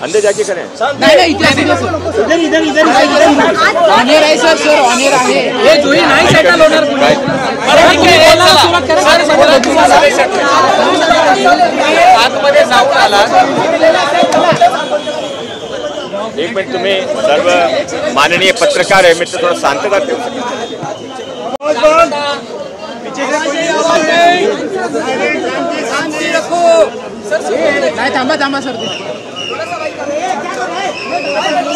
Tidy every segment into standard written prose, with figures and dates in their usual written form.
अंदर जाके करें इधर आहे सर ऑनेर आहे हे जुई नाही सेटल होणार आतमध्ये जाऊन आला। एक मिनिट, तुम्ही सर्व माननीय पत्रकार आहे, मित्र थोडं शांतता ठेवू नाही थांबा सर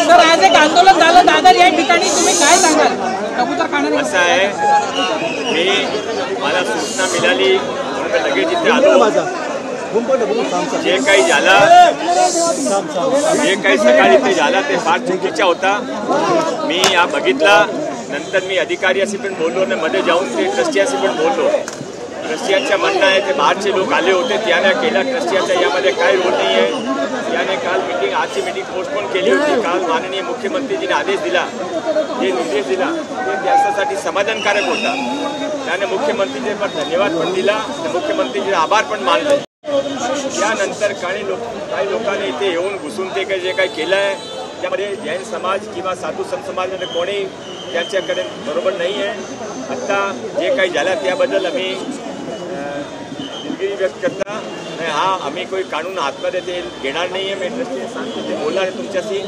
सर आज एक आंदोलन झालं दादर या ठिकाणी, तुम्ही काय सांगाल? कबूतर खाणार असं आहे, मला सूचना मिळाली म्हणून लगेच इथे आलो। जे काही झालं, जे काही सकाळी ते झालं ते फार चुकीचा होता। मी या बघितला, नंतर मी अधिकाऱ्याशी पण बोललो आणि मध्ये जाऊन ते ट्रस्टियाशी पण बोललो। ट्रस्टियांचं म्हणणं आहे ते बाहेरचे लोक आले होते, त्याने केला, ट्रस्टियाचा यामध्ये काही रोल नाही आहे। त्याने काल मीटिंग, आजची मीटिंग पोस्टपोन केली होती। काल माननीय मुख्यमंत्रीजीने आदेश दिला, जे निर्देश दिला ते त्याच्यासाठी समाधानकारक होता। त्याने मुख्यमंत्रीचे पण धन्यवाद पण दिला, मुख्यमंत्रीचे आभार पण मानले। त्यानंतर काही लोकांनी इथे येऊन घुसून ते काही जे काही केलं आहे त्यामध्ये जैन समाज किंवा साधू संत समाजमध्ये कोणी त्यांच्याकडे बरोबर नाही आहे। आत्ता जे काही झालं त्याबद्दल आम्ही दिलगिरी व्यक्त करता नाही, हा आम्ही कोई कानून हातमध्ये ते घेणार नाही आहे। मी ट्रस्टी सांगतो ते बोलणार आहे तुमच्याशी,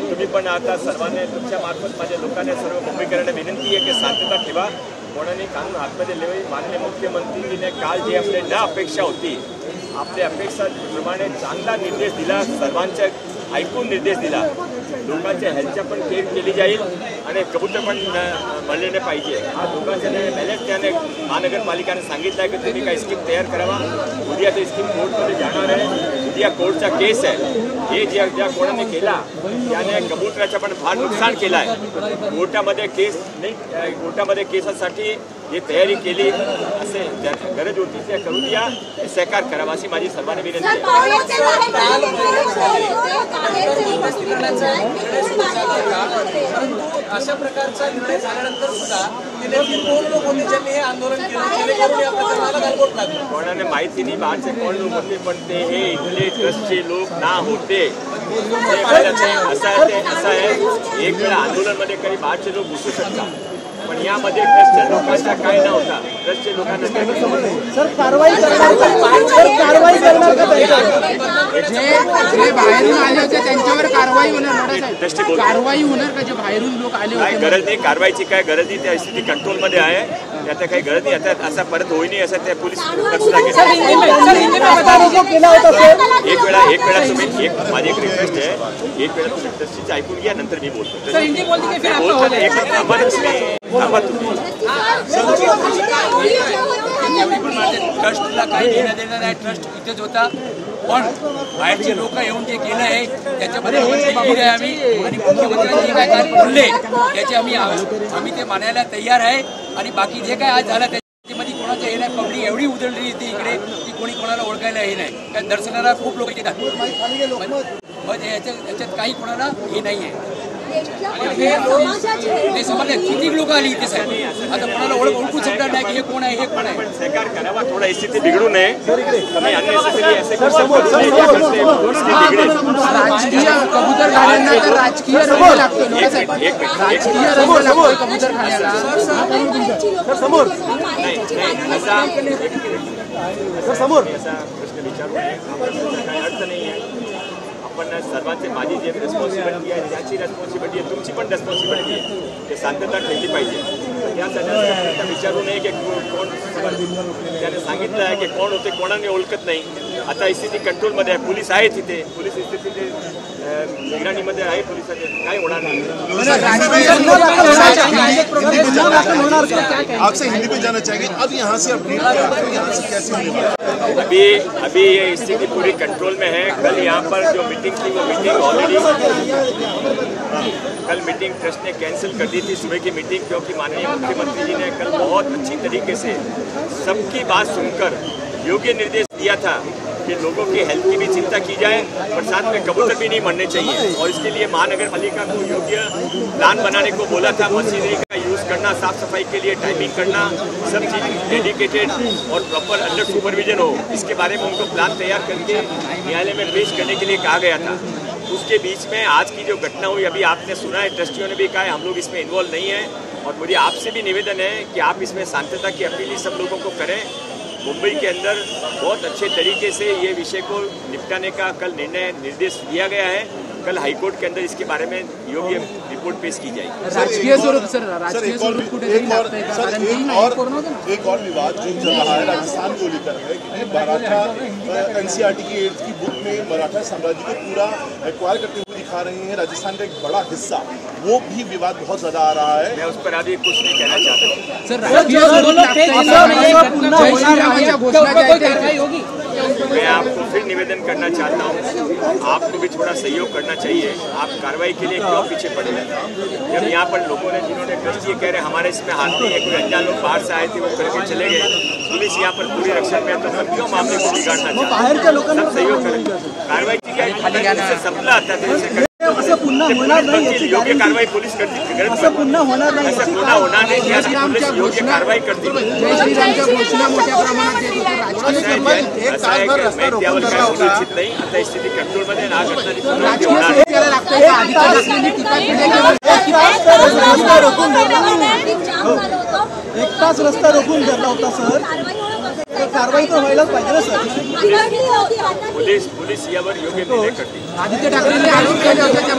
तुम्ही पण आता सर्वांनी तुमच्या मार्फत माझ्या लोकांना सर्व मुंबईकरांना विनंती आहे की शांतता ठेवा, कोणाने कानून हातमध्ये लेवे। माननीय मुख्यमंत्रीजीने काल जे आपले न अपेक्षा होती, आपल्या अपेक्षाप्रमाणे चांगला निर्देश दिला, सर्वांच्या ऐकून निर्देश दिला। लोकांच्या हेल्थच्या पण केअर केली जाईल आणि कबूतर पण मरले पाहिजे। हा लोकांच्या बॅलेन्स त्याने महानगरपालिकेने सांगितलं आहे की तुम्ही काही स्कीम तयार करावा। उद्या ते स्कीम कोर्टमध्ये जाणार आहे, उद्या कोर्टचा केस आहे। हे ज्या कोणाने केला त्याने कबूतराचा पण फार नुकसान केलं आहे। कोर्टामध्ये केस नाही, कोर्टामध्ये केसासाठी जे तयारी केली असे गरज होती त्या करू द्या, सहकार करावा अशी माझी सर्वांना विनंती आहे। अशा प्रकारचा निर्णय झाल्यानंतर सुद्धा गेले 2 लोक होते ज्यांनी हे आंदोलन केलं, कोणाने माहिती नाही बाहेरचे कोण लोक होते, पण ते हे इथले ट्रस्टचे लोक ना होते। असं आहे, एक वेळा आंदोलनमध्ये काही बाहेरचे लोक घुसू शकतात, पण यामध्ये ट्रस्टच्या लोकांचा काय नव्हता। ट्रस्टचे लोकांना सर कारवाई करणार जे बाहेरून आले होते त्यांच्यावर कारवाई होणार, कारवाई होणार का जे बाहेरून लोक आले होते? गरज नाही, कारवाईची काय गरज नाही, त्या स्थिती कंट्रोलमध्ये आहे, आता काही गरज नाही। आता असा परत होई नाही असं त्या पोलीस एक वेळा तुम्ही माझी एक रिक्वेस्ट आहे, एक वेळा तुम्ही ट्रस्टीचं ऐकून घ्या, नंतर मी बोलतो। ट्रस्टला काही देणं देणार आहे, ट्रस्ट इथेच होता, पण बाहेरचे लोक येऊन जे केलं आहे त्याच्यामध्ये आहे आम्ही, आणि मुख्यमंत्र्यांनी काय काय बोलले त्याचे आम्ही ते मानायला तयार आहे। आणि बाकी जे काय आज झालं त्याच्यामध्ये कोणाचं हे नाही, पब्लिक एवढी उधळली होती इकडे की कोणी कोणाला ओळखायला हे नाही, कारण दर्शनाला खूप लोक येतात, मग याच्यात काही कोणाला हे नाही आहे। हे समजले किती लोक आली इथे साहेब, आता कोणाला ओळखू शकणार नाही की हे कोण आहे, हे कोण आहे। सहकार करावा, थोडा स्थिती बिघडू नये, राजकीय कबूतर खाण्याला तर राजकीय रंग लागतो, राजकीय रंग लागतो कबूतर खाण्याला। समोर समोर प्रश्न विचारू नये, काही अर्थ नाही आहे। आपण सर्वांचे, माझी जे रेस्पॉन्सिबिलिटी आहे त्याची रेस्पॉन्सिबिलिटी आहे, तुमची पण रेस्पॉन्सिबिलिटी आहे, ते शांतता ठेवली पाहिजे। त्यासाठी विचारू नये की कोण, त्याने सांगितलं आहे की कोण होते कोणाने ओळखत नाही। आता स्थिती कंट्रोलमध्ये आहे, पोलीस आहे तिथे, पोलीस स्थिती निगराणीमध्ये आहे पोलिसांच्या, काय होणार नाही. आपसे हिंदी में जाना चाहेंगे अब यहाँ से अपडेट यहाँ से कैसे अभी ये स्थिति पूरी कंट्रोल में है। कल यहाँ पर जो मीटिंग थी वो मीटिंग ऑलरेडी कल मीटिंग ट्रस्ट ने कैंसिल कर दी थी, सुबह की मीटिंग, क्योंकि माननीय मुख्यमंत्री जी ने कल बहुत अच्छी तरीके से सबकी बात सुनकर योग्य निर्देश दिया था कि लोगों की हेल्थ की भी चिंता की जाए और साथ में कबूतर भी नहीं मरने चाहिए। और इसके लिए महानगर पालिका को योग्य प्लान बनाने को बोला था, मशीनरी का यूज़ करना, साफ सफाई के लिए टाइमिंग करना, सब चीज़ डेडिकेटेड और प्रॉपर अंडर सुपरविजन हो, इसके बारे में उनको प्लान तैयार करके न्यायालय में पेश करने के लिए कहा गया था। उसके बीच में आज की जो घटना हुई, अभी आपने सुना है, ट्रस्टियों ने भी कहा है हम लोग इसमें इन्वॉल्व नहीं है। और मुझे आपसे भी निवेदन है कि आप इसमें शांतता की अपील ही सब लोगों को करें। मुंबई के अंदर बहुत अच्छे तरीके से ये विषय को निपटाने का कल निर्देश दिया गया है। कल हाईकोर्ट के अंदर इसके बारे में योग्य रिपोर्ट पेश की जाएगी। राजकीय स्वरूप सर, राजकीय स्वरूप कुठेतरी लागतंय का? कारण एक और विवाद जो चल रहा है राजस्थान को लेकर है कि मराठा एनसीईआरटी की 8th की बुक में मराठा साम्राज्य को पूरा एक्वायर करते हुए दिखा रहे हैं, राजस्थान का एक बड़ा हिस्सा, वो भी विवाद बहुत ज्यादा आ रहा है। मैं उस पर अभी कुछ नहीं कहना चाहता। सर, राजकीय स्वरूप लागतंय का? जय श्रीरामाच्या घोषणा ज्या आहेत त्या होगी? मैं आपको फिर निवेदन करना चाहता हूँ, आपको भी थोड़ा सहयोग करना चाहिए। आप कार्रवाई के लिए क्यों पीछे पड़े हैं? जब यहाँ पर लोगों ने, जिन्होंने ट्रस्ट ये कह रहे हमारे इसमें हाथ नहीं है, कोई अनजान लोग बाहर से आए थे वो करके चले गए, पुलिस यहाँ पर पूरी रक्षा में, तो हम क्यों मामले को बिगाड़ना चाहते हैं? सब सहयोग करें, कार्रवाई की जाए, संपला आता है योग्य कार्रवाई पुलिस करती है, ऐसा पुन्हा होणार नाही, योग्य कार्रवाई करती है। जय श्रीरामच्या घोषणा मोठ्या प्रमाणात येत होत्या, राजकीय इच्छित नाही। आता स्थिती कंट्रोलमध्ये ना घटना राजकीय स्वरूप याला लागतंय का? अधिकाऱ्यांनी टीका एक तास रस्ता रोखून धरला होता सर, कारवाई तर व्हायलाच पाहिजे ना सर। पोलीस यावर योग्य निर्णय करते। आदित्य ठाकरेंनी आरोप केले होते त्या